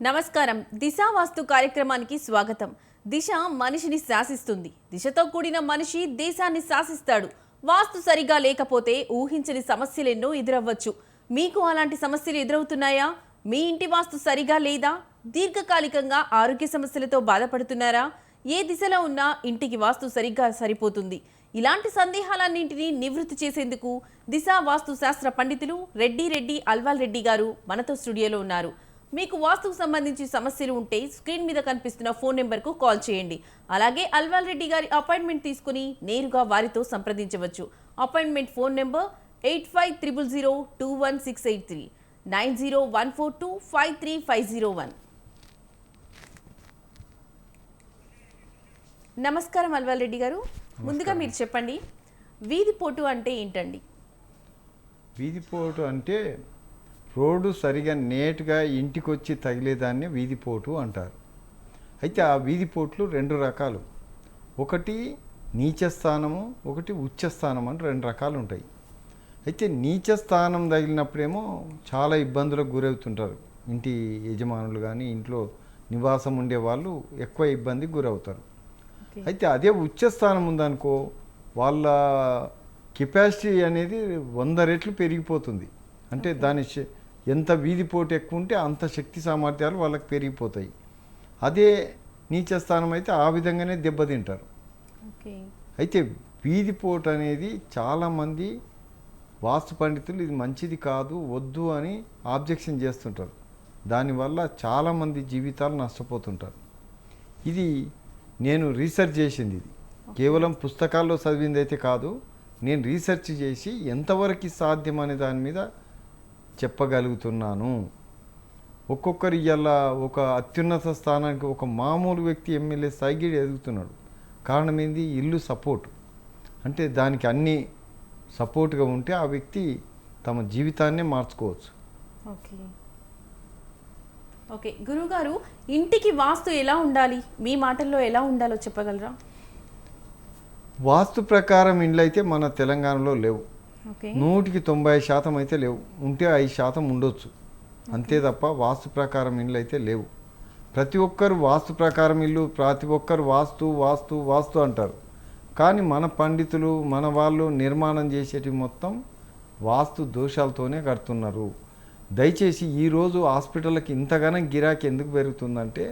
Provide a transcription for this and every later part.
నమస్కారం. దిశ వాస్తు కార్యక్రమానికి స్వాగతం. దిశ మనిషిని శాసిస్తుంది. దిశతో కూడిన మనిషి దేశాన్ని శాసిస్తాడు. వాస్తు సరిగా లేకపోతే ఊహించని సమస్యలెన్నో ఎదురవ్వచ్చు. మీకు అలాంటి సమస్యలు ఎదురవుతున్నాయా? మీ ఇంటి వాస్తు సరిగా లేదా? దీర్ఘకాలికంగా ఆరోగ్య సమస్యలతో బాధపడుతున్నారా? ఏ దిశలో ఉన్నా ఇంటికి వాస్తు సరిగ్గా సరిపోతుంది. ఇలాంటి సందేహాలన్నింటినీ నివృత్తి చేసేందుకు దిశ వాస్తు శాస్త్ర పండితులు రెడ్డి అల్వాల్ రెడ్డి గారు మనతో స్టూడియోలో ఉన్నారు. మీకు వాస్తుకు సంబంధించి సమస్యలు ఉంటే స్క్రీన్ మీద కనిపిస్తున్న ఫోన్ నెంబర్కు కాల్ చేయండి. అలాగే అల్వాల్ రెడ్డి గారి అపాయింట్మెంట్ తీసుకుని నేరుగా వారితో సంప్రదించవచ్చు. Appointment phone number 8500021683 9014253501. నమస్కారం అల్వాల్ రెడ్డి గారు. ముందుగా మీరు చెప్పండి, వీధిపోటు అంటే ఏంటండి? వీధిపోటు అంటే రోడ్డు సరిగా నేటుగా ఇంటికి వచ్చి తగిలేదాన్ని వీధిపోటు అంటారు. అయితే ఆ వీధిపోట్లు రెండు రకాలు. ఒకటి నీచ స్థానము, ఒకటి ఉచ్చ స్థానం అని రెండు రకాలు ఉంటాయి. అయితే నీచ స్థానం తగిలినప్పుడేమో చాలా ఇబ్బందులకు గురవుతుంటారు. ఇంటి యజమానులు కానీ ఇంట్లో నివాసం ఉండే వాళ్ళు ఎక్కువ ఇబ్బందికి గురవుతారు. అయితే అదే ఉచ్చ స్థానం ఉందనుకో, వాళ్ళ కెపాసిటీ అనేది 100 రెట్లు పెరిగిపోతుంది. అంటే దాని ఎంత వీధిపోటు ఎక్కువ ఉంటే అంత శక్తి సామర్థ్యాలు వాళ్ళకి పెరిగిపోతాయి. అదే నీచ స్థానం అయితే ఆ విధంగానే దెబ్బతింటారు. అయితే వీధిపోటు అనేది చాలామంది వాస్తు పండితులు ఇది మంచిది కాదు, వద్దు అని ఆబ్జెక్షన్ చేస్తుంటారు. దానివల్ల చాలామంది జీవితాలు నష్టపోతుంటారు. ఇది నేను రీసెర్చ్ చేసింది. ఇది కేవలం పుస్తకాల్లో చదివింది అయితే కాదు. నేను రీసెర్చ్ చేసి ఎంతవరకు సాధ్యం అనే దాని మీద చెప్పగలుగుతున్నాను. ఒక్కొక్కరు ఇలా ఒక అత్యున్నత స్థానానికి ఒక మామూలు వ్యక్తి ఎమ్మెల్యే స్థాయికి ఎదుగుతున్నాడు. కారణం ఏంది? ఇల్లు సపోర్ట్. అంటే దానికి అన్ని సపోర్ట్గా ఉంటే ఆ వ్యక్తి తమ జీవితాన్నే మార్చుకోవచ్చు. ఓకే గురువుగారు, ఇంటికి వాస్తు ఎలా ఉండాలి? మీ మాటల్లో ఎలా ఉండాలో చెప్పగలరా? వాస్తు ప్రకారం ఇండ్లు అయితే మన తెలంగాణలో లేవు. 100% అయితే లేవు. ఉంటే 5% ఉండొచ్చు, అంతే తప్ప వాస్తు ప్రకారం ఇండ్లు అయితే లేవు. ప్రతి ఒక్కరు వాస్తు ప్రకారం ఇల్లు, ప్రతి ఒక్కరు వాస్తు వాస్తు వాస్తు అంటారు. కానీ మన పండితులు మన వాళ్ళు నిర్మాణం చేసేటి మొత్తం వాస్తు దోషాలతోనే కడుతున్నారు. దయచేసి ఈరోజు హాస్పిటల్కి ఇంతగానో గిరాకీ ఎందుకు పెరుగుతుందంటే,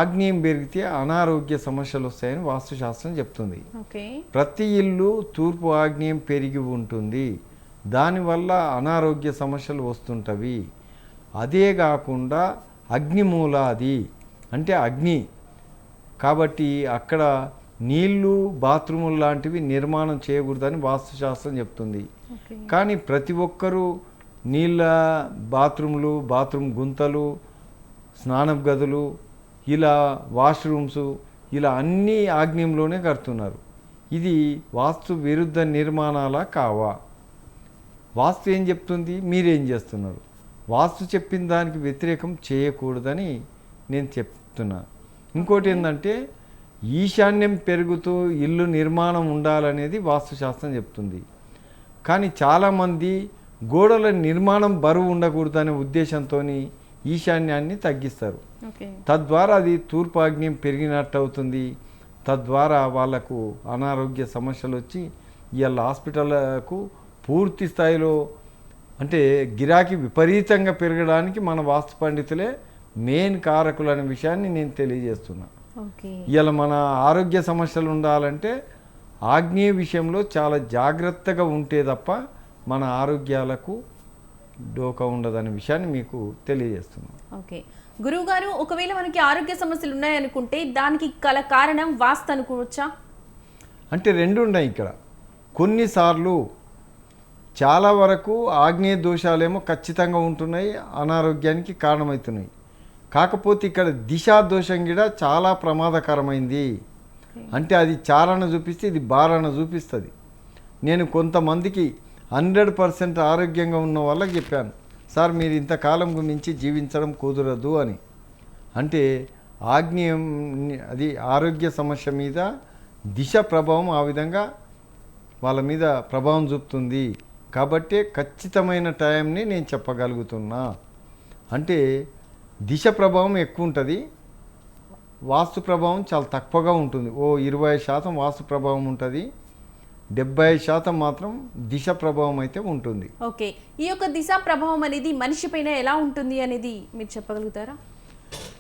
ఆగ్నేయం పెరిగితే అనారోగ్య సమస్యలు వస్తాయని వాస్తుశాస్త్రం చెప్తుంది. ప్రతి ఇల్లు తూర్పు ఆగ్నేయం పెరిగి ఉంటుంది. దానివల్ల అనారోగ్య సమస్యలు వస్తుంటవి. అదే కాకుండా అగ్నిమూలాది అంటే అగ్ని కాబట్టి అక్కడ నీళ్లు బాత్రూములు లాంటివి నిర్మాణం చేయకూడదని వాస్తుశాస్త్రం చెప్తుంది. కానీ ప్రతి ఒక్కరూ నీళ్ళ బాత్రూములు, బాత్రూమ్ గుంతలు, స్నానం గదులు, ఇలా వాష్రూమ్స్, ఇలా అన్నీ ఆగ్నేయంలోనే కడుతున్నారు. ఇది వాస్తు విరుద్ధ నిర్మాణాలా కావా? వాస్తు ఏం చెప్తుంది, మీరేం చేస్తున్నారు? వాస్తు చెప్పిన దానికి వ్యతిరేకం చేయకూడదని నేను చెప్తున్నా. ఇంకోటి ఏంటంటే, ఈశాన్యం పెరుగుతూ ఇల్లు నిర్మాణం ఉండాలనేది వాస్తుశాస్త్రం చెప్తుంది. కానీ చాలామంది గోడల నిర్మాణం బరువు ఉండకూడదనే ఉద్దేశంతో ఈశాన్యాన్ని తగ్గిస్తారు. తద్వారా అది తూర్పు ఆగ్నేయం పెరిగినట్టు అవుతుంది. తద్వారా వాళ్లకు అనారోగ్య సమస్యలు వచ్చి ఇవాళ హాస్పిటల్కు పూర్తి స్థాయిలో అంటే గిరాకీ విపరీతంగా పెరగడానికి మన వాస్తు పండితులే మెయిన్ కారకులు అనే విషయాన్ని నేను తెలియజేస్తున్నా. ఇవాళ మన ఆరోగ్య సమస్యలు ఉండాలంటే ఆగ్నేయ విషయంలో చాలా జాగ్రత్తగా ఉంటే తప్ప మన ఆరోగ్యాలకు డోకా ఉండదనే విషయాన్ని మీకు తెలియజేస్తున్నాను. ఓకే గురువుగారు, ఒకవేళ మనకి ఆరోగ్య సమస్యలు ఉన్నాయనుకుంటే దానికి గల కారణం వాస్తు అనుకోవచ్చా? అంటే రెండు ఉన్నాయి ఇక్కడ. కొన్నిసార్లు చాలా వరకు ఆగ్నేయ దోషాలేమో ఖచ్చితంగా ఉంటున్నాయి, అనారోగ్యానికి కారణమవుతున్నాయి. కాకపోతే ఇక్కడ దిశా దోషం కూడా చాలా ప్రమాదకరమైంది. అంటే అది చారణ చూపిస్తే ఇది బారణ చూపిస్తుంది. నేను కొంతమందికి 100% ఆరోగ్యంగా ఉన్న వాళ్ళకి చెప్పాను, సార్ మీరు ఇంతకాలం మించి జీవించడం కుదరదు అని. అంటే ఆగ్నేయం అది ఆరోగ్య సమస్య మీద దిశ ప్రభావం ఆ విధంగా వాళ్ళ మీద ప్రభావం చూపుతుంది. కాబట్టి ఖచ్చితమైన టైంని నేను చెప్పగలుగుతున్నా. అంటే దిశ ప్రభావం ఎక్కువ ఉంటుంది, వాస్తు ప్రభావం చాలా తక్కువగా ఉంటుంది. 20% వాస్తు ప్రభావం ఉంటుంది, 70% మాత్రం దిశ ప్రభావం అయితే ఉంటుంది. ఓకే, ఈ యొక్క దిశ ప్రభావం అనేది మనిషి పైన ఎలా ఉంటుంది అనేది మీరు చెప్పగలుగుతారా?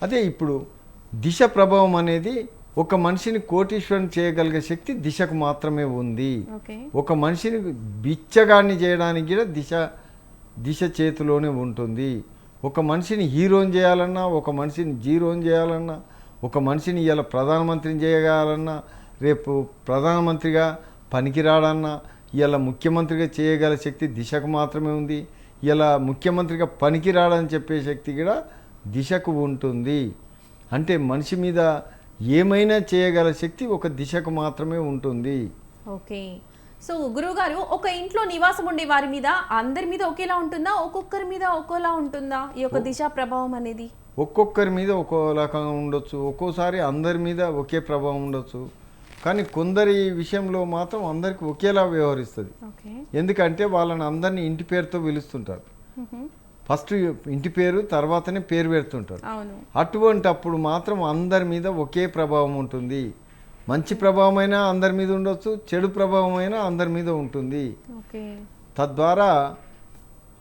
అదే ఇప్పుడు దిశ ప్రభావం అనేది ఒక మనిషిని కోటీశ్వరుని చేయగలిగే శక్తి దిశకు మాత్రమే ఉంది. ఓకే, ఒక మనిషిని బిచ్చగాన్ని చేయడానికి కూడా దిశ చేతిలోనే ఉంటుంది. ఒక మనిషిని హీరోని చేయాలన్నా, ఒక మనిషిని జీరోని చేయాలన్నా, ఒక మనిషిని ఇలా ప్రధానమంత్రిని చేయగలన్నా, రేపు ప్రధానమంత్రిగా పనికిరాడన్నా, ఇలా ముఖ్యమంత్రిగా చేయగల శక్తి దిశకు మాత్రమే ఉంది. ఇలా ముఖ్యమంత్రిగా పనికిరాడని చెప్పే శక్తి కూడా దిశకు ఉంటుంది. అంటే మనిషి మీద ఏమైనా చేయగల శక్తి ఒక దిశకు మాత్రమే ఉంటుంది. ఓకే, సో గురువుగారు, ఒక ఇంట్లో నివాసం ఉండే వారి మీద అందరి మీద ఒకేలా ఉంటుందా, ఒక్కొక్కరి మీద ఒక్కోలా ఉంటుందా ఈ యొక్క దిశ ప్రభావం అనేది? ఒక్కొక్కరి మీద ఒక్కో రకంగా ఉండొచ్చు, ఒక్కోసారి అందరి మీద ఒకే ప్రభావం ఉండొచ్చు. కానీ కొందరి విషయంలో మాత్రం అందరికి ఒకేలా వ్యవహరిస్తుంది. ఓకే, ఎందుకంటే వాళ్ళని అందరినీ ఇంటి పేరుతో పిలుస్తుంటారు. ఫస్ట్ ఇంటి పేరు తర్వాతనే పేరు పెడుతుంటారు. అవును, అటువంటి అప్పుడు మాత్రం అందరి మీద ఒకే ప్రభావం ఉంటుంది. మంచి ప్రభావం అయినా అందరి మీద ఉండొచ్చు, చెడు ప్రభావం అయినా అందరి మీద ఉంటుంది. ఓకే, తద్వారా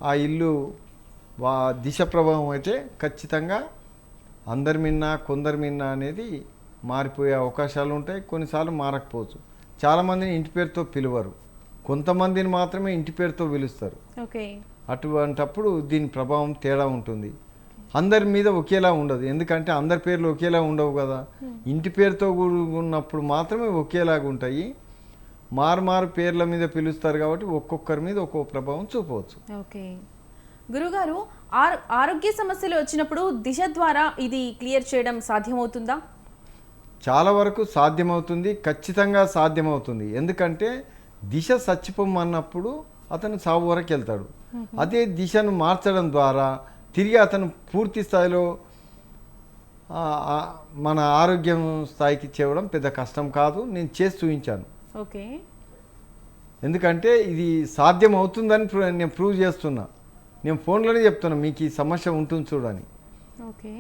ఆ ఇల్లు దిశ ప్రభావం అయితే ఖచ్చితంగా అందరి మిన్నా కొందరి మిన్నా అనేది మారిపోయే అవకాశాలు ఉంటాయి. కొన్నిసార్లు మారకపోవచ్చు. చాలామందిని ఇంటి పేరుతో పిలువరు, కొంతమందిని మాత్రమే ఇంటి పేరుతో పిలుస్తారు. ఓకే, అటువంటప్పుడు దీని ప్రభావం తేడా ఉంటుంది. అందరి మీద ఒకేలా ఉండదు, ఎందుకంటే అందరి పేర్లు ఒకేలా ఉండవు కదా. ఇంటి పేరుతో ఉన్నప్పుడు మాత్రమే ఒకేలాగా ఉంటాయి. మారు పేర్ల మీద పిలుస్తారు కాబట్టి ఒక్కొక్కరి మీద ఒక్కొక్క ప్రభావం చూపవచ్చు. ఓకే గురుగారు, ఆరోగ్య సమస్యలు వచ్చినప్పుడు దిశ ద్వారా ఇది క్లియర్ చేయడం సాధ్యమవుతుందా? చాలా వరకు సాధ్యమవుతుంది, ఖచ్చితంగా సాధ్యమవుతుంది. ఎందుకంటే దిశ చచ్చిపోమన్నప్పుడు అతను సాగు వరకు వెళ్తాడు. అదే దిశను మార్చడం ద్వారా తిరిగి అతను పూర్తి స్థాయిలో మన ఆరోగ్యం స్థాయికి చేయడం పెద్ద కష్టం కాదు. నేను చేసి చూపించాను. ఓకే, ఎందుకంటే ఇది సాధ్యం అవుతుందని నేను ప్రూవ్ చేస్తున్నా. నేను ఫోన్లోనే చెప్తున్నా మీకు ఈ సమస్య ఉంటుంది చూడని. ఓకే,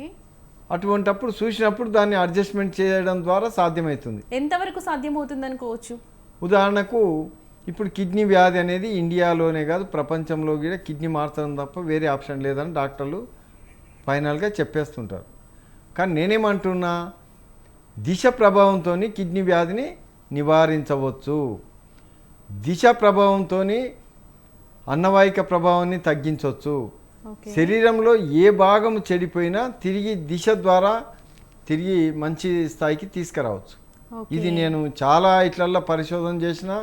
అటువంటప్పుడు చూసినప్పుడు దాన్ని అడ్జస్ట్మెంట్ చేయడం ద్వారా సాధ్యమవుతుంది. ఎంతవరకు సాధ్యమవుతుంది అనుకోవచ్చు? ఉదాహరణకు ఇప్పుడు కిడ్నీ వ్యాధి అనేది ఇండియాలోనే కాదు ప్రపంచంలో కూడా కిడ్నీ మార్చడం తప్ప వేరే ఆప్షన్ లేదని డాక్టర్లు ఫైనల్గా చెప్పేస్తుంటారు. కానీ నేనేమంటున్నా, దిశ ప్రభావంతో కిడ్నీ వ్యాధిని నివారించవచ్చు. దిశ ప్రభావంతో అన్నవాహిక ప్రభావాన్ని తగ్గించవచ్చు. శరీరంలో ఏ భాగం చెడిపోయినా తిరిగి దిశ ద్వారా తిరిగి మంచి స్థాయికి తీసుకురావచ్చు. ఇది నేను చాలా ఇట్లల్లో పరిశోధన చేసిన,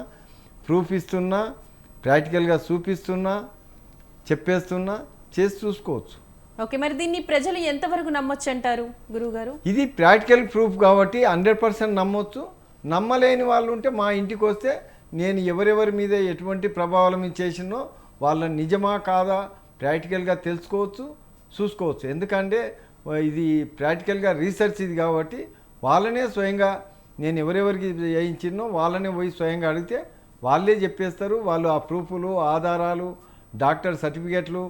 ప్రూఫ్ ఇస్తున్నా, ప్రాక్టికల్గా చూపిస్తున్నా, చెప్పేస్తున్నా, చేసి చూసుకోవచ్చు. ఓకే, మరి దీన్ని ప్రజలు ఎంతవరకు నమ్మొచ్చు అంటారు గురువుగారు? ఇది ప్రాక్టికల్ ప్రూఫ్ కాబట్టి 100% నమ్మొచ్చు. నమ్మలేని వాళ్ళు ఉంటే మా ఇంటికి వస్తే నేను ఎవరెవరి మీద ఎటువంటి ప్రభావం చేసినో వాళ్ళని నిజమా కాదా ప్రాక్టికల్గా తెలుసుకోవచ్చు, చూసుకోవచ్చు. ఎందుకంటే ఇది ప్రాక్టికల్గా రీసెర్చ్ ఇది కాబట్టి వాళ్ళనే స్వయంగా నేను ఎవరెవరికి చేయించినో వాళ్ళనే పోయి స్వయంగా అడిగితే వాళ్ళే చెప్పేస్తారు. వాళ్ళు ఆ ప్రూఫ్లు, ఆధారాలు, డాక్టర్ సర్టిఫికేట్లు,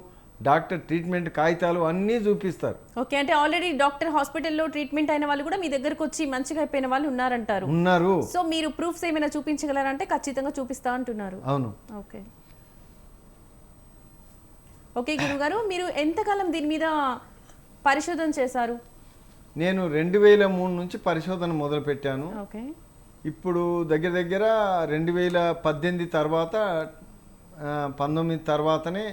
డాక్టర్ ట్రీట్మెంట్ కాగితాలు అన్నీ చూపిస్తారు. ఓకే, అంటే ఆల్రెడీ డాక్టర్ హాస్పిటల్లో ట్రీట్మెంట్ అయిన వాళ్ళు కూడా మీ దగ్గరకు వచ్చి మంచిగా అయిపోయిన వాళ్ళు ఉన్నారంటారు? ఉన్నారు. సో మీరు ప్రూఫ్స్ ఏమైనా చూపించగలరంటే ఖచ్చితంగా చూపిస్తా అంటున్నారు. అవును. ఓకే ఓకే గురుగారు, మీరు ఎంతకాలం దీని మీద పరిశోధన చేశారు? నేను 2003 నుంచి పరిశోధన మొదలుపెట్టాను. ఓకే, ఇప్పుడు దగ్గర 2018 తర్వాత 19 తర్వాతనే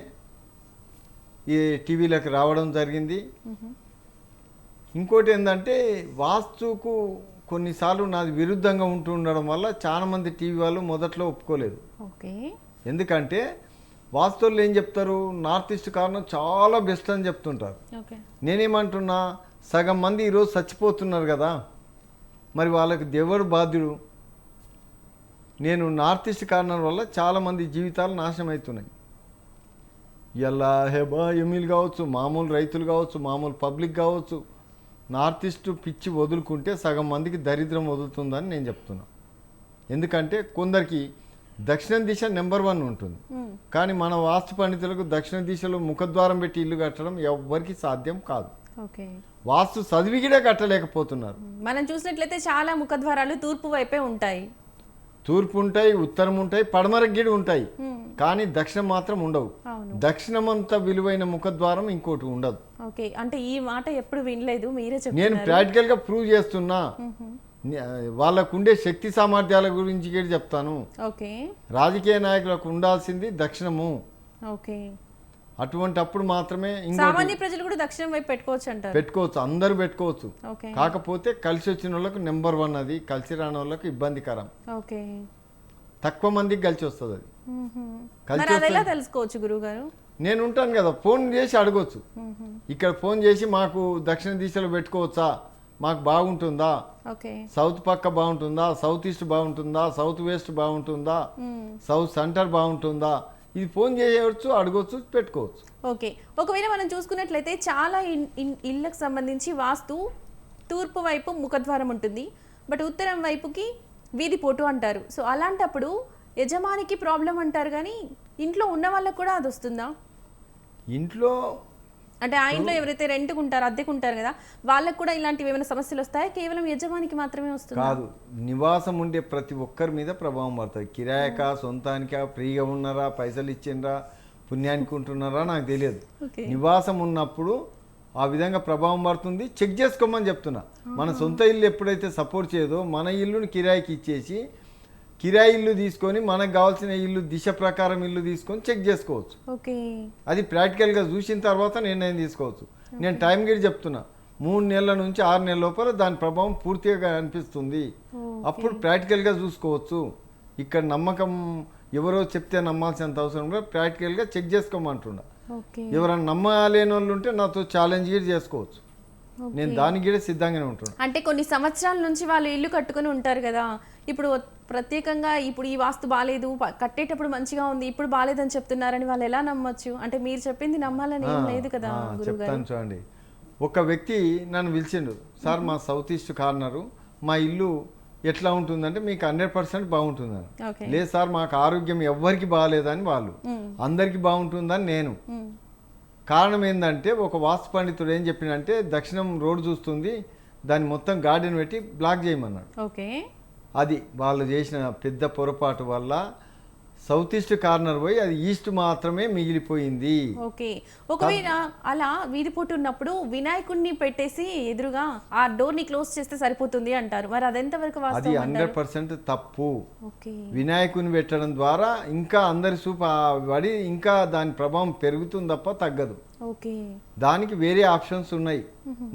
ఈ టీవీలకు రావడం జరిగింది. ఇంకోటి ఏంటంటే వాస్తుకు కొన్నిసార్లు నాది విరుద్ధంగా ఉంటుండడం వల్ల చాలామంది టీవీ వాళ్ళు మొదట్లో ఒప్పుకోలేదు. ఓకే, ఎందుకంటే వాస్తువులు ఏం చెప్తారు, నార్త్ ఈస్ట్ కారణం చాలా బెస్ట్ అని చెప్తుంటారు. ఓకే, నేనేమంటున్నా, సగం మంది ఈరోజు చచ్చిపోతున్నారు కదా, మరి వాళ్ళకి దేవుడు బాధ్యుడు. నేను నార్త్ ఈస్ట్ కారణం వల్ల చాలామంది జీవితాలు నాశనం అవుతున్నాయి. ఇలా ఎమ్మెల్యేలు కావచ్చు, మామూలు రైతులు కావచ్చు, మామూలు పబ్లిక్ కావచ్చు, నార్త్ ఈస్ట్ పిచ్చి వదులుకుంటే సగం మందికి దరిద్రం వదులుతుందని నేను చెప్తున్నా. ఎందుకంటే కొందరికి దక్షిణ దిశ నెంబర్ 1 ఉంటుంది. కానీ మన వాస్తు పండితులకు దక్షిణ దిశలో ముఖద్వారం పెట్టి ఇల్లు కట్టడం ఎవ్వరికి సాధ్యం కాదు. ఓకే. వాస్తు చదివి కూడా కట్టలేకపోతున్నారు. మనం చూసినట్లయితే చాలా ముఖద్వారాలు తూర్పు వైపే ఉంటాయి. తూర్పు ఉంటాయి, ఉత్తరం ఉంటాయి, పడమర గిడి ఉంటాయి, కానీ దక్షిణం మాత్రం ఉండవు. దక్షిణం అంత విలువైన ముఖద్వారం ఇంకోటి ఉండదు. ఓకే, అంటే ఈ మాట ఎప్పుడు వినలేదు, మీరే నేను చెప్తున్నారు. ప్రాక్టికల్ గా ప్రూవ్ చేస్తున్నా. వాళ్ళకు ఉండే శక్తి సామర్థ్యాల గురించి కూడా చెప్తాను. ఓకే. రాజకీయ నాయకులకు ఉండాల్సింది దక్షిణము. ఓకే. అటువంటి అప్పుడు మాత్రమే సామాన్య ప్రజలు కూడా దక్షిణం వైపు పెట్టుకోవచ్చు అంటారు. పెట్టుకోవచ్చు, అందరూ పెట్టుకోవచ్చు. ఓకే. కాకపోతే కలిసి వచ్చిన వాళ్ళకు నెంబర్ 1, అది కలిసి రాని వాళ్ళకు ఇబ్బందికరం. ఓకే. తక్కువ మందికి కలిసి వస్తుంది. అది మరి అది ఎలా తెలుసుకోవచ్చు గురువు గారు? నేను ఉంటాను కదా, ఫోన్ చేసి అడగొచ్చు. ఇక్కడ ఫోన్ చేసి మాకు దక్షిణ దిశలో పెట్టుకోవచ్చా, మాకు బాగుంటుందా, ఓకే, సౌత్ పక్క బాగుంటుందా, సౌత్ ఈస్ట్ బాగుంటుందా, సౌత్ వెస్ట్ బాగుంటుందా, సౌత్ సెంటర్ బాగుంటుందా, ఇది ఫోన్ చేయవచ్చు, అడగొచ్చు, పెట్టుకోవచ్చు. ఓకే. ఒకవేళ మనం చూసుకున్నట్లయితే చాలా ఇళ్ళకు సంబంధించి వాస్తు తూర్పు వైపు ముఖద్వారం ఉంటుంది, బట్ ఉత్తరం వైపుకి వీధి పోటు అంటారు. సో అలాంటప్పుడు యజమానికి ప్రాబ్లం అంటారు, కానీ ఇంట్లో ఉన్న వాళ్ళకు కూడా అది వస్తుందా? ఇంట్లో అంటే ఆ ఇంట్లో ఎవరైతే రెంట్కు ఉంటారో, అద్దెకు ఉంటారు కదా, వాళ్ళకు కూడా ఇలాంటివి ఏమైనా సమస్యలు వస్తాయా, కేవలం యజమానికి మాత్రమే వస్తుంది? కాదు, నివాసం ఉండే ప్రతి ఒక్కరి మీద ప్రభావం పడుతుంది. కిరాయకా, సొంతానికా, ఫ్రీగా ఉన్నారా, పైసలు ఇచ్చిండ్రా, పుణ్యానికి ఉంటున్నారా నాకు తెలియదు. నివాసం ఉన్నప్పుడు ఆ విధంగా ప్రభావం పడుతుంది. చెక్ చేసుకోమని చెప్తున్నా. మన సొంత ఇల్లు ఎప్పుడైతే సపోర్ట్ చేయదో, మన ఇల్లుని కిరాయికి ఇచ్చేసి కిరాయి ఇల్లు తీసుకొని మనకు కావాల్సిన ఇల్లు దిశ ప్రకారం ఇల్లు తీసుకొని చెక్ చేసుకోవచ్చు. ఓకే. అది ప్రాక్టికల్గా చూసిన తర్వాత నిర్ణయం తీసుకోవచ్చు. నేను టైం గిడి చెప్తున్నా, 3 నెలల నుంచి 6 నెలల లోపల దాని ప్రభావం పూర్తిగా అనిపిస్తుంది. అప్పుడు ప్రాక్టికల్గా చూసుకోవచ్చు. ఇక్కడ నమ్మకం ఎవరో చెప్తే నమ్మాల్సినంత అవసరం కూడా ప్రాక్టికల్గా చెక్ చేసుకోమంటున్నా. ఎవరైనా నమ్మలేని వాళ్ళు ఉంటే నాతో ఛాలెంజ్ గిడి చేసుకోవచ్చు. నేను దానికి కూడా సిద్ధంగానే ఉంటున్నా. అంటే కొన్ని సంవత్సరాల నుంచి వాళ్ళు ఇల్లు కట్టుకుని ఉంటారు కదా, ఇప్పుడు ప్రత్యేకంగా ఇప్పుడు ఈ వాస్తు బాలేదు, కట్టేటప్పుడు మంచిగా ఉంది, ఇప్పుడు బాలేదని చెప్తున్నారని వాళ్ళు ఎలా నమ్మొచ్చు? అంటే మీరు చెప్పింది నమ్మాలని ఏం లేదు కదా గురుగారు. చెప్తాను చూడండి. ఒక వ్యక్తి నన్ను పిలిచిండు, సార్ మా సౌత్ ఈస్ట్ కార్నరు మా ఇల్లు ఎట్లా ఉంటుందంటే మీకు 100% బాగుంటుందని. లేదు సార్ మాకు ఆరోగ్యం ఎవ్వరికి బాగాలేదని వాళ్ళు, అందరికి బాగుంటుందని నేను. కారణం ఏంటంటే ఒక వాస్తు పండితుడు ఏం చెప్పినంటే దక్షిణం రోడ్ చూస్తుంది, దాన్ని మొత్తం గార్డెన్ పెట్టి బ్లాక్ చేయమన్నాడు. ఓకే. అది వాళ్ళు చేసిన పెద్ద పొరపాటు వల్ల సౌత్ ఈస్ట్ కార్నర్ పోయి అది ఈస్ట్ మాత్రమే మిగిలిపోయింది. ఓకే. ఒకవేళ అలా వీధి పోటు ఉన్నప్పుడు వినాయకుడిని పెట్టేసి ఎదురుగా ఆ డోర్ ని క్లోజ్ చేస్తే సరిపోతుంది అంటారు, మరి అదెంత వరకు అది 100% తప్పు. ఓకే. వినాయకుని పెట్టడం ద్వారా ఇంకా అందరి చూపు పడి ఇంకా దాని ప్రభావం పెరుగుతుంది తప్ప తగ్గదు. ఓకే. దానికి వేరే ఆప్షన్స్ ఉన్నాయి.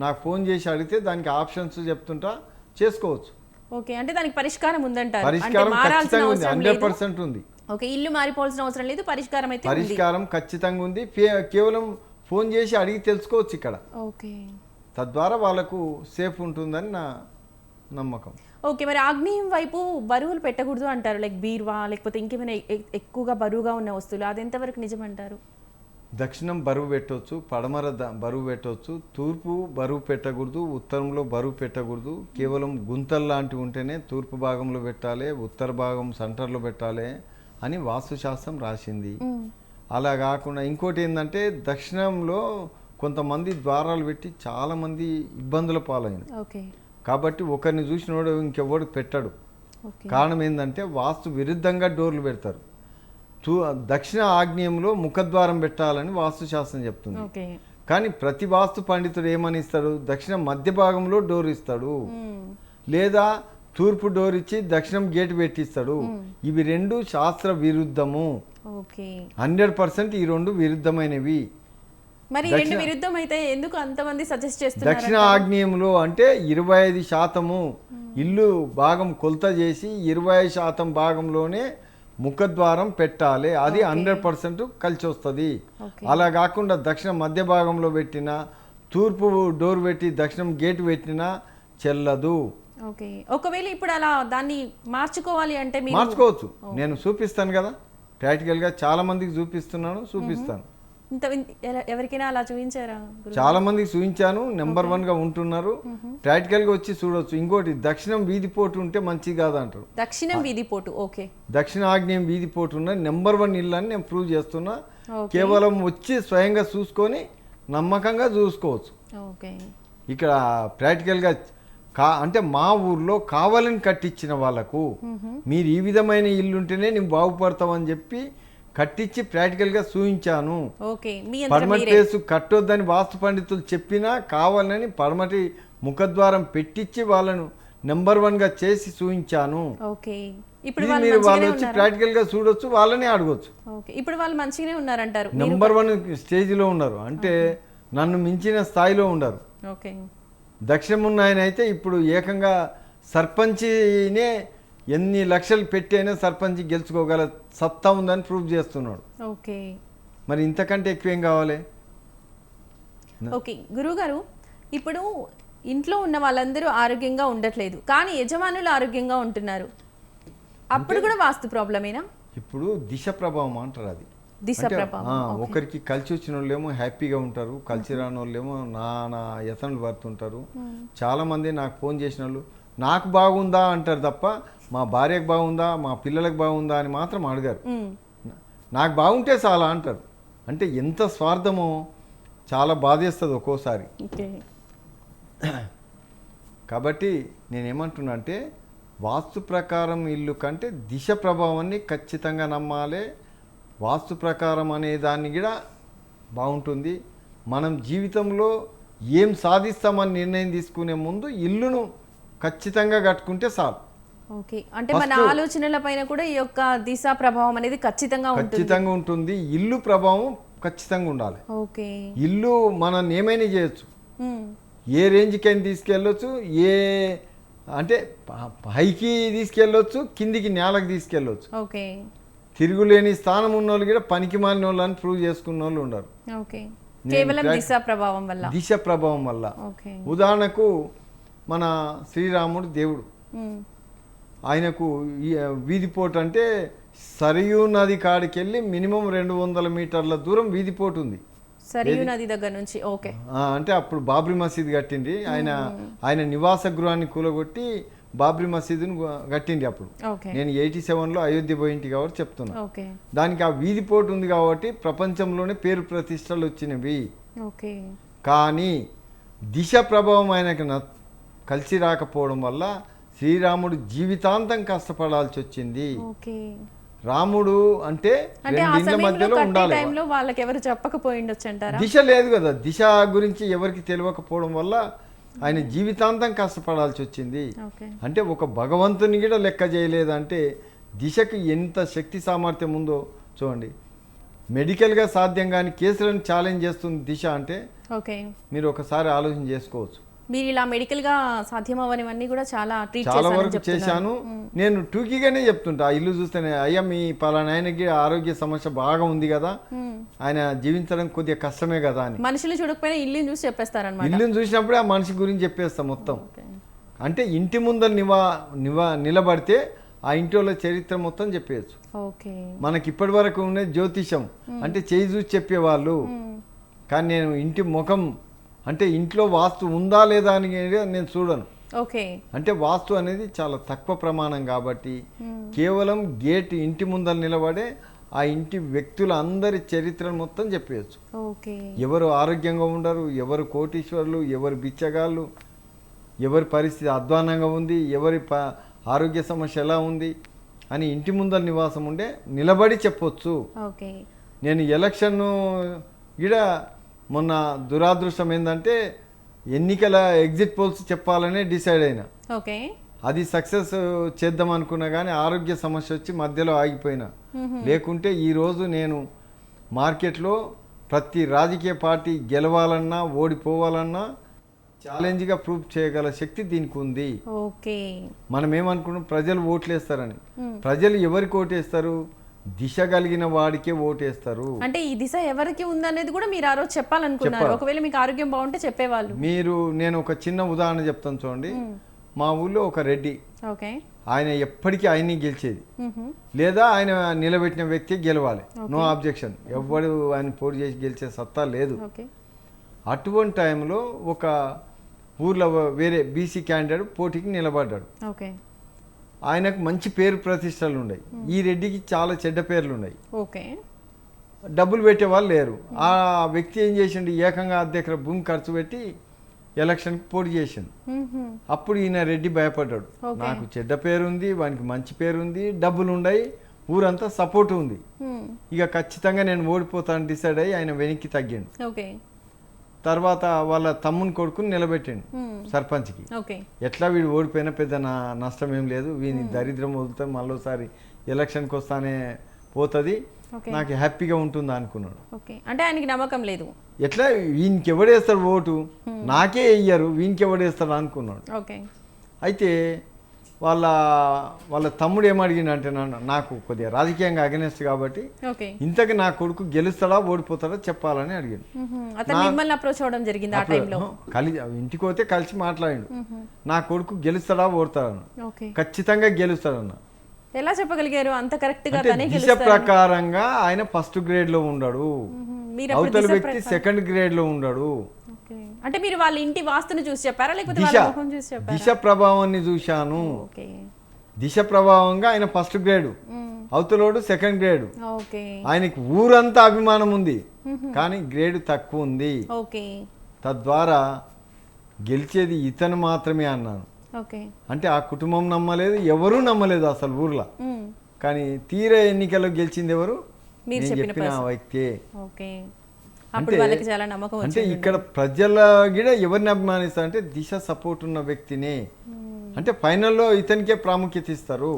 నాకు ఫోన్ చేసి అడిగితే దానికి ఆప్షన్స్ చెప్తుంటా, చేసుకోవచ్చు. ఓకే. అంటే దానికి పరిష్కారం ఉందంటారు? పరిష్కారం ఖచ్చితంగా ఉంది, 100% ఉంది. ఓకే. ఇల్లు మారిపోవాల్సిన అవసరం లేదు, పరిష్కారం అయితే పరిష్కారం ఖచ్చితంగా ఉంది. కేవలం ఫోన్ చేసి అడిగి తెలుసుకోవచ్చు ఇక్కడ. ఓకే. తద్వారా వాళ్ళకు సేఫ్ ఉంటుందని నా నమ్మకం. ఓకే. మరి ఆగ్నేయం వైపు బరువులు పెట్టకూడదు అంటారు, లైక్ బీరువా లేకపోతే ఇంకేమైనా ఎక్కువగా బరువుగా ఉన్న వస్తువులు, అది ఎంతవరకు నిజం అంటారు? దక్షిణం బరువు పెట్టవచ్చు, పడమర బరువు పెట్టవచ్చు, తూర్పు బరువు పెట్టకూడదు, ఉత్తరంలో బరువు పెట్టకూడదు. కేవలం గుంతలు లాంటివి ఉంటేనే తూర్పు భాగంలో పెట్టాలి, ఉత్తర భాగం సెంటర్లో పెట్టాలి అని వాస్తుశాస్త్రం రాసింది. అలా కాకుండా ఇంకోటి ఏంటంటే దక్షిణంలో కొంతమంది ద్వారాలు పెట్టి చాలామంది ఇబ్బందుల పాలైంది. కాబట్టి ఒకరిని చూసినోడు ఇంకెవడు పెట్టడు. కారణం ఏంటంటే వాస్తు విరుద్ధంగా డోర్లు పెడతారు. దక్షిణ ఆగ్నేయంలో ముఖద్వారం పెట్టాలని వాస్తుశాస్త్రం చెప్తుంది. కానీ ప్రతి వాస్తు పండితుడు ఏమని ఇస్తాడు, దక్షిణ మధ్య భాగంలో డోర్ ఇస్తాడు, లేదా తూర్పు డోర్ ఇచ్చి దక్షిణం గేట్ పెట్టిస్తాడు. ఇవి రెండు శాస్త్ర విరుద్ధము. 100% ఈ రెండు విరుద్ధమైనవి. మరి రెండు విరుద్ధం అయితే ఎందుకు అంతమంది సజెస్ట్ చేస్తున్నారు? దక్షిణ ఆగ్నేయంలో అంటే 25% ఇల్లు భాగం కొలత చేసి 25% భాగంలోనే ముఖద్వారం పెట్టాలి. అది 100% కలిసి వస్తుంది. అలా కాకుండా దక్షిణ మధ్య భాగంలో పెట్టినా, తూర్పు డోర్ పెట్టి దక్షిణం గేట్ పెట్టినా చెల్లదు. ఒకవేళ ఇప్పుడు అలా దాన్ని మార్చుకోవాలి అంటే మార్చుకోవచ్చు. నేను చూపిస్తాను కదా, ప్రాక్టికల్గా చాలా మందికి చూపిస్తాను. ఎవరికైనా అలా చూపించారా? చాలా మందికి చూపించాను, నెంబర్ 1గా ఉంటున్నారు. ప్రాక్టికల్ గా వచ్చి చూడొచ్చు. ఇంకోటి దక్షిణం వీధిపోటు ఉంటే మంచిది కాదంటారు. దక్షిణం వీధిపోటు, ఓకే, దక్షిణ ఆగ్నేయం వీధిపోటు ఉన్న నెంబర్ 1 ఇల్లు అని నేను ప్రూవ్ చేస్తున్నా. కేవలం వచ్చి స్వయంగా చూసుకొని నమ్మకంగా చూసుకోవచ్చు. ఓకే. ఇక్కడ ప్రాక్టికల్గా అంటే మా ఊర్లో కావాలని కట్టించిన వాళ్ళకు మీరు ఈ విధమైన ఇల్లు ఉంటేనే నేను బాగుపడతామని చెప్పి కట్టించి ప్రాక్టికల్గా చూయించాను. ఓకే. మీ పడమటి ప్లేసు కట్టొద్దని వాస్తు పండితులు చెప్పినా కావాలని పడమటి ముఖద్వారం పెట్టించి వాళ్ళను నెంబర్ 1గా చేసి చూయించాను. ఓకే. ఇప్పుడు మీరు వాళ్ళు వచ్చి ప్రాక్టికల్ గా చూడొచ్చు, వాళ్ళని అడగొచ్చు. ఓకే. ఇప్పుడు వాళ్ళు మంచిగానే ఉన్నారంటారు. నెంబర్ 1 స్టేజ్లో ఉన్నారు, అంటే నన్ను మించిన స్థాయిలో ఉండరు. ఓకే. దక్షిణమున్న ఆయన అయితే ఇప్పుడు ఏకంగా సర్పంచినే ఎన్ని లక్షలు పెట్టి అయినా సర్పంచ్ గెలుచుకోగల సత్తా ఉందని ప్రూవ్ చేస్తున్నాడు. ఓకే. మరి ఇంతకంటే ఎక్కువేం కావాలి? ఓకే గురువుగారు, ఇప్పుడు ఇంట్లో ఉన్న వాళ్ళందరూ ఆరోగ్యంగా ఉండట్లేదు, కానీ యజమానులు ఆరోగ్యంగా ఉంటున్నారు, అప్పుడు కూడా వాస్తు ప్రాబ్లమేనా? ఇప్పుడు దిశ ప్రభావం అంటారు. అది దిశ ప్రభావం. ఒకరికి కలిసి వచ్చిన వాళ్ళేమో హ్యాపీగా ఉంటారు, కలిసి రాని వాళ్ళేమో నానా యతనలు పడుతుంటారు. చాలా మంది నాకు ఫోన్ చేసిన వాళ్ళు నాకు బాగుందా అంటారు తప్ప మా భార్యకు బాగుందా మా పిల్లలకు బాగుందా అని మాత్రం అడగారు. నాకు బాగుంటే చాలా అంటారు. అంటే ఎంత స్వార్థమో చాలా బాధేస్తుంది ఒక్కోసారి. కాబట్టి నేనేమంటున్నా అంటే వాస్తు ప్రకారం ఇల్లు కంటే దిశ ప్రభావాన్ని ఖచ్చితంగా నమ్మాలి. వాస్తు ప్రకారం అనే దాన్ని కూడా బాగుంటుంది. మనం జీవితంలో ఏం సాధిస్తామని నిర్ణయం తీసుకునే ముందు ఇల్లును ఖచ్చితంగా కట్టుకుంటే చాలు. ఓకే. అంటే మన ఆలోచనల పైన కూడా ఈ యొక్క దిశ ప్రభావం అనేది ఖచ్చితంగా ఉంటుంది. ఇల్లు ప్రభావం ఖచ్చితంగా ఉండాలి. ఓకే. ఇల్లు మనం ఏమైనా చేయొచ్చు, ఏ రేంజ్కైనా తీసుకెళ్ళొచ్చు, ఏ అంటే పైకి తీసుకెళ్ళొచ్చు, కిందికి నేలకు తీసుకెళ్ళొచ్చు. ఓకే. తిరుగులేని స్థానం ఉన్న వాళ్ళు కూడా పనికి మాలిన వాళ్ళు అని ప్రూవ్ చేసుకున్న వాళ్ళు ఉండరు. ఓకే. కేవలం దిశ ప్రభావం వల్ల. దిశ ప్రభావం వల్ల. ఓకే. ఉదాహరణకు మన శ్రీరాముడు దేవుడు, ఆయనకు వీధిపోటు అంటే సరియు నది కాడికి వెళ్ళి మినిమం 200 మీటర్ల దూరం వీధిపోటు ఉంది సరియు నది దగ్గర నుంచి. ఓకే. అంటే అప్పుడు బాబ్రీ మసీద్ కట్టింది ఆయన నివాస గృహాన్ని కూలగొట్టి బాబ్రీ మసీదును కట్టింది. అప్పుడు నేను 87లో అయోధ్య పోయింటి కాబట్టి చెప్తున్నా. దానికి ఆ వీధిపోటు ఉంది కాబట్టి ప్రపంచంలోనే పేరు ప్రతిష్టలు వచ్చినవి. కానీ దిశ ప్రభావం ఆయనకు కలిసి రాకపోవడం వల్ల శ్రీరాముడు జీవితాంతం కష్టపడాల్సి వచ్చింది. రాముడు అంటే మధ్యలో ఉండాలి. దిశ లేదు కదా, దిశ గురించి ఎవరికి తెలియకపోవడం వల్ల ఆయన జీవితాంతం కష్టపడాల్సి వచ్చింది. అంటే ఒక భగవంతుని కూడా లెక్క చేయలేదంటే దిశకి ఎంత శక్తి సామర్థ్యం ఉందో చూడండి. మెడికల్గా సాధ్యం కానీ కేసులను ఛాలెంజ్ చేస్తుంది దిశ అంటే మీరు ఒకసారి ఆలోచన చేసుకోవచ్చు. మీరు ఇలా మెడికల్ గా సాధ్యమవనివన్నీ కూడా చాలా వరకు చేశాను. నేను టూకీగానే చెప్తుంటా, ఇల్లు చూస్తేనే అయ్యా మీ పలానా ఆయనకి ఆరోగ్య సమస్య బాగా ఉంది కదా, ఆయన జీవించడం కొద్దిగా కష్టమే కదా అని. మనుషులు చూడకపోయినా ఇల్లుని చూసి చెప్పేస్తారన్నమాట. ఇల్లుని చూసినప్పుడే ఆ మనిషి గురించి చెప్పేస్తాం మొత్తం. అంటే ఇంటి ముందర నిలబడితే ఆ ఇంటి వాళ్ళ చరిత్ర మొత్తం చెప్పేయచ్చు. మనకి ఇప్పటి వరకు ఉండే జ్యోతిషం అంటే చేయి చూసి చెప్పేవాళ్ళు, కానీ నేను ఇంటి ముఖం అంటే ఇంట్లో వాస్తు ఉందా లేదా అని నేను చూడను. అంటే వాస్తు అనేది చాలా తక్కువ ప్రమాణం కాబట్టి కేవలం గేట్ ఇంటి ముందర నిలబడే ఆ ఇంటి వ్యక్తుల అందరి చరిత్రను మొత్తం చెప్పేయచ్చు. ఎవరు ఆరోగ్యంగా ఉండరు, ఎవరు కోటీశ్వరులు, ఎవరు బిచ్చగాళ్ళు, ఎవరి పరిస్థితి అధ్వానంగా ఉంది, ఎవరి ఆరోగ్య సమస్య ఎలా ఉంది అని ఇంటి ముందర నివాసం ఉండే నిలబడి చెప్పొచ్చు. నేను ఎలక్షన్ ఇడ మొన్న దురాదృష్టం ఏంటంటే ఎన్నికల ఎగ్జిట్ పోల్స్ చెప్పాలనే డిసైడ్ అయినా. అది సక్సెస్ చేద్దాం అనుకున్నా కానీ ఆరోగ్య సమస్య వచ్చి మధ్యలో ఆగిపోయినా. లేకుంటే ఈరోజు నేను మార్కెట్లో ప్రతి రాజకీయ పార్టీ గెలవాలన్నా ఓడిపోవాలన్నా ఛాలెంజ్గా ప్రూవ్ చేయగల శక్తి దీనికి ఉంది. మనం ఏమనుకున్నాం, ప్రజలు ఓట్లేస్తారని. ప్రజలు ఎవరికి ఓటేస్తారు? దిశ కలిగిన వాడికే ఓటేస్తారు. అంటే ఈ దిశ ఎవరికి ఉందనేది కూడా మీరు ఆ రోజు చెప్పాలనుకున్నారు. ఒకవేళ మీకు ఆరోగ్యం బాగుంటే చెప్పేవాళ్ళు. నేను ఒక చిన్న ఉదాహరణ చెప్తాను చూడండి. మా ఊళ్ళో ఒక రెడ్డి, ఆయన ఎప్పటికీ ఆయన్ని గెలిచేది, లేదా ఆయన నిలబెట్టిన వ్యక్తి గెలవాలి, నో ఆబ్జెక్షన్. ఎవడు ఆయన పోటీ చేసి గెలిచే సత్తా లేదు. అటువంటి టైంలో ఒక ఊర్లో వేరే బీసీ క్యాండిడేట్ పోటీకి నిలబడ్డాడు. ఆయనకు మంచి పేరు ప్రతిష్టలు ఉన్నాయి, ఈ రెడ్డికి చాలా చెడ్డ పేర్లు ఉన్నాయి. డబ్బులు పెట్టే వాళ్ళు లేరు. ఆ వ్యక్తి ఏం చేసిండు, ఏకంగా 10 ఎకరాల భూమి ఖర్చు పెట్టి ఎలక్షన్కి పోటీ చేసిండు. అప్పుడు ఈయన రెడ్డి భయపడ్డాడు, నాకు చెడ్డ పేరుంది, వానికి మంచి పేరుంది, డబ్బులు ఉన్నాయి, ఊరంతా సపోర్ట్ ఉంది, ఇక ఖచ్చితంగా నేను ఓడిపోతాను డిసైడ్ అయ్యి ఆయన వెనక్కి తగ్గిండు. తర్వాత వాళ్ళ తమ్ముని కొడుకుని నిలబెట్టిండు సర్పంచ్కి. ఎట్లా వీడు ఓడిపోయినా పెద్ద నష్టం ఏం లేదు, వీని దరిద్రం వదులుతా మళ్ళీసారి ఎలక్షన్కి వస్తానే పోతుంది, నాకు హ్యాపీగా ఉంటుందా అనుకున్నాడు. అంటే ఆయనకి నమ్మకం లేదు, ఎట్లా వీనికి ఎవడేస్తాడు ఓటు, నాకే వెయ్యరు, వీనికి ఎవడేస్తాడు అనుకున్నాడు. అయితే వాళ్ళ తమ్ముడు ఏమడిగిండంటే నాకు కొద్దిగా రాజకీయంగా అగెనెస్ట్ కాబట్టి ఇంతకు నా కొడుకు గెలుస్తాడా ఓడిపోతాడా చెప్పాలని అడిగాడు. ఇంటికి పోతే కలిసి మాట్లాడిండు, నా కొడుకు గెలుస్తాడా ఓడతాడన్న, ఖచ్చితంగా గెలుస్తాడన్న. ఎలా చెప్పగలిగారు అంత కరెక్ట్ గా? దిశ ప్రకారంగా ఆయన ఫస్ట్ గ్రేడ్ లో ఉన్నాడు, అవతల వ్యక్తి సెకండ్ గ్రేడ్ లో ఉన్నాడు. అంటే మీరు వాళ్ళ ఇంటి వాస్తుని చూసి చెప్పారా లేకపోతే వాళ్ళ ముఖం చూసి చెప్పారా? దిశ ప్రభావాన్ని చూశాను. దిశ ప్రభావంగా ఆయన ఫస్ట్ గ్రేడ్, అవతలోడు సెకండ్ గ్రేడ్. ఆయనకి ఊరంతా అభిమానం ఉంది కానీ గ్రేడ్ తక్కువ ఉంది, తద్వారా గెలిచేది ఇతను మాత్రమే అన్నాను. అంటే ఆ కుటుంబం నమ్మలేదు, ఎవరూ నమ్మలేదు అసలు ఊర్లో. కానీ తీర ఎన్నికల్లో గెలిచింది ఎవరు? నేను చెప్పిన ఆ వ్యక్తే. అంటే ఇక్కడ ప్రజల గిడ ఎవరిని అభిమానిస్తారు అంటే దిశ సపోర్ట్ ఉన్న వ్యక్తినే, అంటే ఫైనల్లో ఇతనికే ప్రాముఖ్యత ఇస్తారు.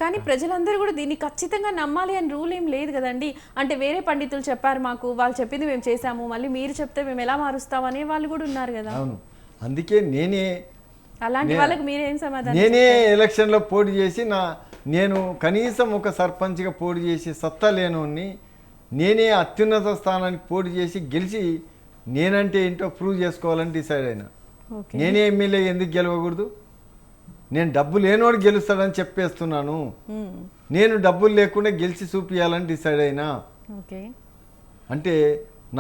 కానీ ప్రజలందరూ కూడా దీన్ని ఖచ్చితంగా నమ్మాలి అని రూల్ ఏం లేదు కదండి. అంటే వేరే పండితులు చెప్పారు మాకు, వాళ్ళు చెప్పింది మేము చేసాము, మళ్ళీ మీరు చెప్తే మేము ఎలా మారుస్తాం అనే వాళ్ళు కూడా ఉన్నారు కదా. అవును, అందుకే అలాంటి వాళ్ళకి మీరేం సమాధానం? నేనే ఎలక్షన్లో పోటీ చేసి నేను కనీసం ఒక సర్పంచ్గా పోటీ చేసి సత్తా లేనోని, నేనే అత్యున్నత స్థానానికి పోటీ చేసి గెలిచి నేనంటే ఏంటో ప్రూవ్ చేసుకోవాలని డిసైడ్ అయినా. నేనే ఎమ్మెల్యే ఎందుకు గెలవకూడదు? నేను డబ్బు లేనోడు గెలుస్తాడని చెప్పేస్తున్నాను, నేను డబ్బులు లేకుండా గెలిచి చూపించాలని డిసైడ్ అయినా. అంటే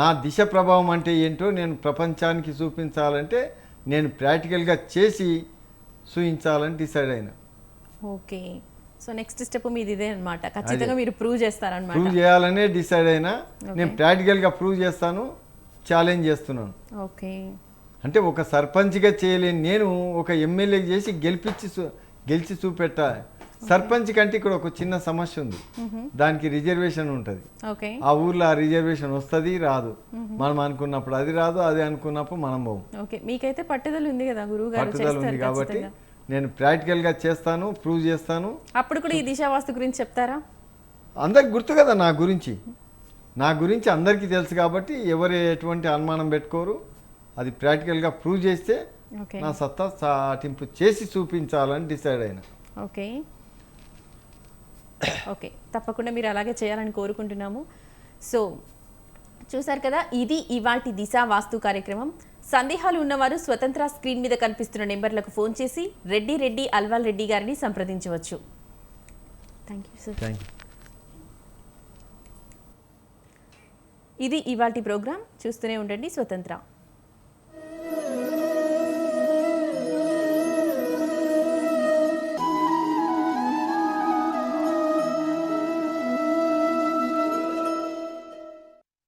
నా దిశ ప్రభావం అంటే ఏంటో నేను ప్రపంచానికి చూపించాలంటే నేను ప్రాక్టికల్గా చేసి చూపించాలని డిసైడ్ అయినా. ఓకే, సో నెక్స్ట్ స్టెప్ మీది ఇదే అన్నమాట, ఖచ్చితంగా మీరు ప్రూవ్ చేస్తారన్నమాట. ప్రూవ్ చేయాలనే డిసైడ్ అయినా, నేను ప్రాక్టికల్గా ప్రూవ్ చేస్తాను, ఛాలెంజ్ చేస్తున్నాను. ఓకే, అంటే ఒక సర్పంచ్గా చేయలేని నేను ఒక ఎమ్మెల్యే చేసి గెలిచి చూపెట్టా. సర్పంచ్ కంటే ఇక్కడ ఒక చిన్న సమస్య ఉంది, దానికి రిజర్వేషన్ ఉంటుంది. ఆ ఊర్లో ఆ రిజర్వేషన్ వస్తుంది రాదు, మనం అనుకున్నప్పుడు అది రాదు, అది అనుకున్నప్పుడు మనం పోము. మీకైతే పట్టుదల ఉంది కదా గురువు గారు, పట్టుదల ఉంది కాబట్టి నేను ప్రాక్టికల్గా చేస్తాను, ప్రూవ్ చేస్తాను. అప్పుడు కూడా ఈ దిశావాస్తు గురించి చెప్తారా? అందరికి గుర్తు కదా నా గురించి అందరికీ తెలుసు కాబట్టి ఎవరు ఎటువంటి అనుమానం పెట్టుకోరు. అది ప్రాక్టికల్గా ప్రూవ్ చేస్తే నా సత్తా చాటింపు చేసి చూపించాలని డిసైడ్ అయినా. ఓకే, తప్పకుండా మీరు అలాగే చేయాలని కోరుకుంటున్నాము. సో చూసారు కదా, ఇది ఇవాల్టి దిశ వాస్తు కార్యక్రమం. సందేహాలు ఉన్నవారు స్వతంత్ర స్క్రీన్ మీద కనిపిస్తున్న నెంబర్లకు ఫోన్ చేసి రెడ్డి అల్వాల్ రెడ్డి గారిని సంప్రదించవచ్చు. Thank you sir. ఇది ఇవాల్టి ప్రోగ్రాం. చూస్తూనే ఉండండి స్వతంత్ర.